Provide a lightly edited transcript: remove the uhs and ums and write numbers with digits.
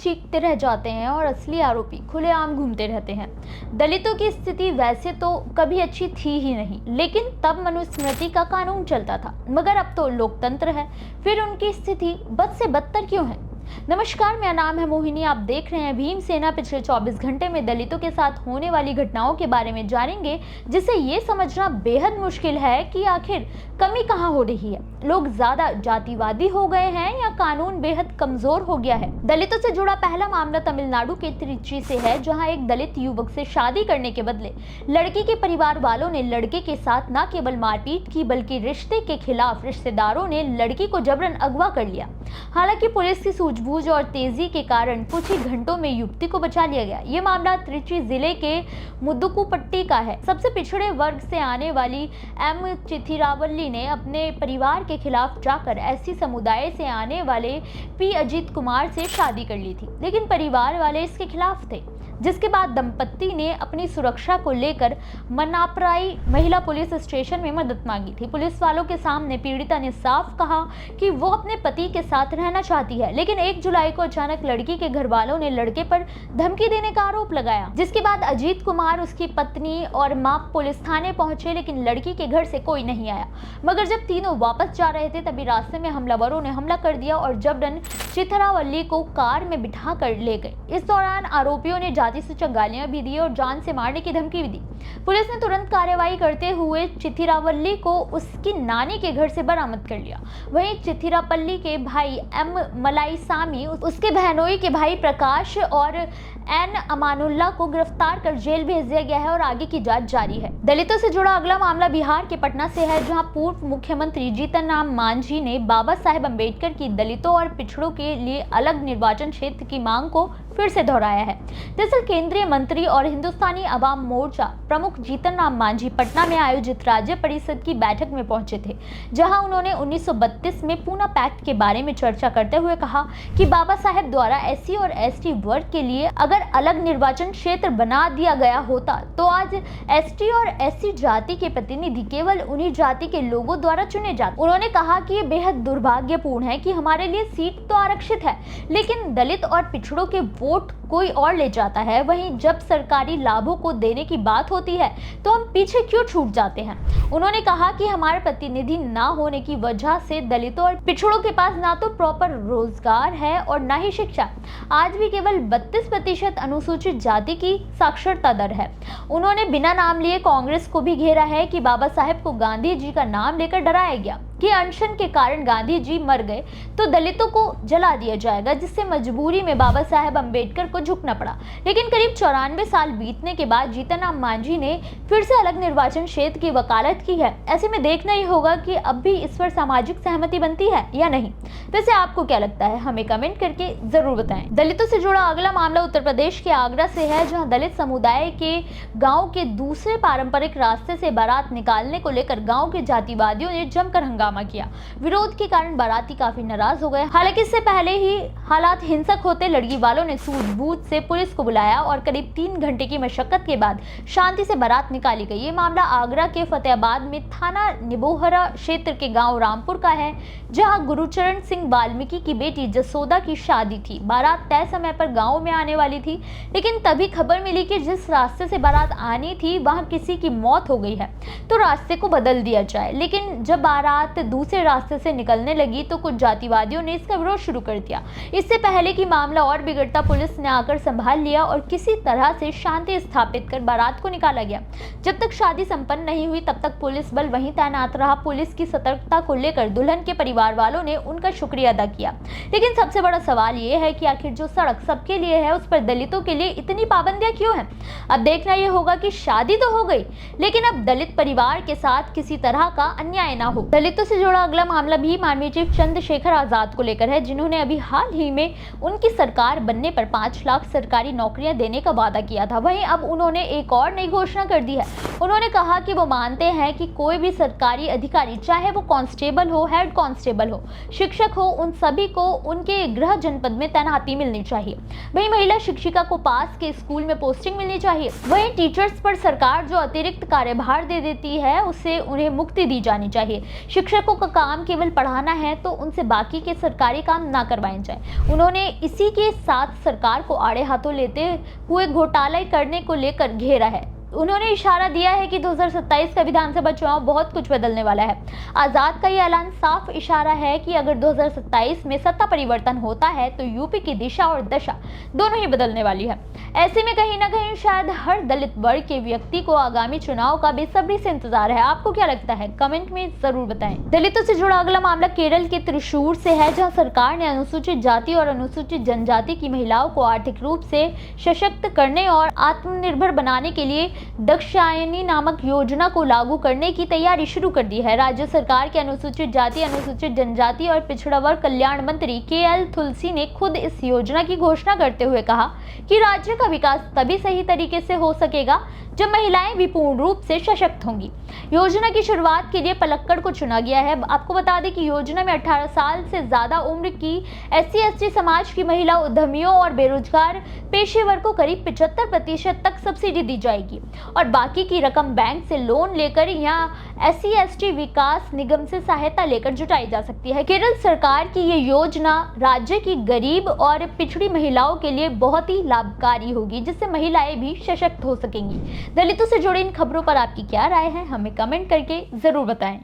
चीखते रह जाते हैं और असली आरोपी खुलेआम घूमते रहते हैं। दलितों की स्थिति वैसे तो कभी अच्छी थी ही नहीं, लेकिन तब मनुस्मृति का कानून चलता था, मगर अब तो लोकतंत्र है, फिर उनकी स्थिति बद से बदतर क्यों है? नमस्कार, मेरा नाम है मोहिनी। आप देख रहे हैं भीम सेना। पिछले 24 घंटे में दलितों के साथ होने वाली घटनाओं के बारे में जानेंगे, जिससे ये समझना बेहद मुश्किल है कि आखिर कमी कहाँ हो रही है। लोग ज्यादा जातिवादी हो गए हैं या कानून बेहद कमजोर हो गया है? दलितों से जुड़ा पहला मामला तमिलनाडु के त्रिची से है, जहां एक दलित युवक से शादी करने के बदले लड़की के परिवार वालों ने लड़के के साथ न केवल मारपीट की, बल्कि रिश्ते के खिलाफ रिश्तेदारों ने लड़की को जबरन अगवा कर लिया। हालांकि पुलिस की सूझबूझ और तेजी के कारण कुछ ही घंटों में युवती को बचा लिया गया। ये मामला त्रिची जिले के मुदुकुपट्टी का है। सबसे पिछड़े वर्ग से आने वाली एम चिथिरावल्ली ने अपने परिवार के खिलाफ जाकर एससी समुदाय से आने वाले पी अजीत कुमार से शादी कर ली थी, लेकिन परिवार वाले इसके खिलाफ थे, जिसके बाद दंपत्ति ने अपनी सुरक्षा को लेकर मनापराई महिला पुलिस स्टेशन में मदद मांगी थी। पुलिस वालों के सामने पीड़िता ने साफ कहा कि वो अपने पति के साथ रहना चाहती है, लेकिन 1 जुलाई को अचानक लड़की के घर वालों ने लड़के पर धमकी देने का आरोप लगाया, जिसके बाद अजीत कुमार, उसकी पत्नी और मां पुलिस थाने पहुंचे, लेकिन लड़की के घर से कोई नहीं आया। मगर जब तीनों वापस जा रहे थे, तभी रास्ते में हमलावरों ने हमला कर दिया और जबरन चिथरावल्ली को कार में बिठा कर ले गए। इस दौरान आरोपियों ने सूचक गालियां भी दी और जान से मारने की धमकी भी दी। पुलिस ने तुरंत कार्रवाई करते हुए चिथिरावल्ली को उसकी नानी के घर से बरामद कर लिया। वहीं चिथिरापल्ली के भाई एम मलाईसामी, उसके बहनोई के भाई प्रकाश और एन अमानुल्लाह को गिरफ्तार कर जेल भेज दिया गया है और आगे की जांच जारी है। दलितों से जुड़ा अगला मामला बिहार के पटना से है, जहां पूर्व मुख्यमंत्री जीतन राम मांझी ने बाबा साहेब अम्बेडकर की दलितों और पिछड़ों के लिए अलग निर्वाचन क्षेत्र की मांग को फिर से दोहराया है। दरअसल केंद्रीय मंत्री और हिंदुस्तानी अवाम मोर्चा प्रमुख जीतन राम मांझी पटना में आयोजित राज्य परिषद की बैठक में पहुंचे थे, जहां उन्होंने 1932 में पूना पैक्ट के बारे में चर्चा करते हुए कहा कि बाबा साहेब द्वारा एससी और एसटी वर्ग के लिए अगर अलग निर्वाचन क्षेत्र बना दिया गया होता तो आज एसटी और एससी जाति के प्रतिनिधि केवल उन्हीं जाति के लोगों द्वारा चुने जाते। उन्होंने कहा कि ये बेहद दुर्भाग्यपूर्ण है कि हमारे लिए सीट तो आरक्षित है, लेकिन दलित और पिछड़ों के वोट कोई और ले जाता है। वहीं जब सरकारी लाभों को देने की बात होती है तो हम पीछे क्यों छूट जाते हैं? उन्होंने कहा कि हमारे प्रतिनिधि ना होने की वजह से दलितों और पिछड़ों के पास ना तो प्रॉपर रोजगार है और ना ही शिक्षा। आज भी केवल 32% अनुसूचित जाति की साक्षरता दर है। उन्होंने बिना नाम लिए कांग्रेस को भी घेरा है कि बाबा साहेब को गांधी जी का नाम लेकर डराया गया कि अनशन के कारण गांधी जी मर गए तो दलितों को जला दिया जाएगा, जिससे मजबूरी में बाबा साहेब अम्बेडकर को झुकना पड़ा। लेकिन करीब 94 साल बीतने के बाद जीतन राम मांझी ने फिर से अलग निर्वाचन क्षेत्र की वकालत की है। ऐसे में देखना ही होगा कि अब भी इस पर सामाजिक सहमति बनती है या नहीं। वैसे आपको क्या लगता है? हमें कमेंट करके जरूर बताएं। दलितों से जुड़ा अगला मामला उत्तर प्रदेश के आगरा से है, जहां दलित समुदाय के गांव के दूसरे पारंपरिक रास्ते से बारात निकालने को लेकर गांव के जातिवादियों ने जमकर हंगामा किया। विरोध के कारण बाराती काफी नाराज हो गए। हालांकि इससे पहले ही हालात हिंसक होते लड़की वालों ने सूझबूझ से पुलिस को बुलाया और करीब 3 घंटे की मशक्कत के बाद शांति से बारात निकाली गई। ये मामला आगरा के फतेहाबाद में थाना निबोहरा क्षेत्र के गांव रामपुर का है, जहां गुरुचरण सिंह वाल्मीकि की बेटी जसोदा की शादी थी। बारात तय समय पर गांव में आने वाली थी, लेकिन तभी खबर मिली कि जिस रास्ते से बारात आनी थी वहां किसी की मौत हो गई है, तो रास्ते को बदल दिया जाए। लेकिन जब बारात दूसरे रास्ते से निकलने लगी तो कुछ जातिवादियों ने इसका विरोध शुरू कर दिया। इससे पहले कि मामला और बिगड़ता, पुलिस ने आकर संभाल लिया और किसी तरह से शांति स्थापित कर बारात को निकाला गया। जब तक शादी संपन्न नहीं हुई तब तक पुलिस बल वहीं तैनात रहा। पुलिस की सतर्कता को लेकर दुल्हन के परिवार वालों ने उनका शुक्रिया अदा किया। लेकिन सबसे बड़ा सवाल ये है कि आखिर जो सड़क सबके लिए है उस पर दलितों के लिए इतनी पाबंदियां क्यों हैं? अब देखना ये होगा कि शादी तो हो गई, लेकिन अब दलित परिवार के साथ किसी तरह का अन्याय ना हो। दलितों से जुड़ा अगला मामला भी माननीय चीफ चंद्रशेखर आजाद को लेकर है, जिन्होंने अभी हाल ही में उनकी सरकार बनने पर 5 लाख सरकारी नौकरियां देने का वादा किया था। वहीं अब उन्होंने एक और नई घोषणा कर दी है। उन्होंने कहा कि वो मानते हैं कि कोई भी सरकारी अधिकारी, चाहे वो कांस्टेबल हो, हेड कांस्टेबल हो, शिक्षक हो, उन सभी को उनके गृह जनपद में तैनाती मिलनी चाहिए। वहीं महिला शिक्षिका को पास के स्कूल में पोस्टिंग मिलनी चाहिए। वहीं टीचर्स पर सरकार जो अतिरिक्त कार्यभार दे देती है उससे उन्हें मुक्ति दी जानी चाहिए। शिक्षक शिक्षकों का काम केवल पढ़ाना है तो उनसे बाकी के सरकारी काम ना करवाए जाए। उन्होंने इसी के साथ सरकार को आड़े हाथों लेते हुए घोटाला करने को लेकर घेरा है। उन्होंने इशारा दिया है कि 2027 का विधानसभा चुनाव बहुत कुछ बदलने वाला है। आजाद का ये ऐलान साफ इशारा है कि अगर 2027 में सत्ता परिवर्तन होता है तो यूपी की दिशा और दशा दोनों ही बदलने वाली है। ऐसे में कहीं ना कहीं शायद हर दलित वर्ग के व्यक्ति को आगामी चुनाव का बेसब्री से इंतजार है। आपको क्या लगता है, कमेंट में जरूर बताएं। दलितों से जुड़ा अगला मामला केरल के त्रिशूर से है, जहां सरकार ने अनुसूचित जाति और अनुसूचित जनजाति की महिलाओं को आर्थिक रूप से सशक्त करने और आत्मनिर्भर बनाने के लिए दक्षायनी नामक योजना को लागू करने की तैयारी शुरू कर दी है। राज्य सरकार के अनुसूचित जाति, अनुसूचित जनजाति और पिछड़ा वर्ग कल्याण मंत्री KL तुलसी ने खुद इस योजना की घोषणा करते हुए कहा कि राज्य का विकास तभी सही तरीके से हो सकेगा जब महिलाएं भी पूर्ण रूप से सशक्त होंगी। योजना की शुरुआत के लिए पलक्कड़ को चुना गया है। आपको बता दें कि योजना में 18 साल से ज्यादा उम्र की SC/ST समाज की महिला उद्यमियों और बेरोजगार पेशेवर को करीब 75% तक सब्सिडी दी जाएगी और बाकी की रकम बैंक से लोन लेकर या SC/ST विकास निगम से सहायता लेकर जुटाई जा सकती है। केरल सरकार की ये योजना राज्य की गरीब और पिछड़ी महिलाओं के लिए बहुत ही लाभकारी होगी, जिससे महिलाएं भी सशक्त हो सकेंगी। दलितों से जुड़ी इन खबरों पर आपकी क्या राय है, हमें कमेंट करके जरूर बताएं।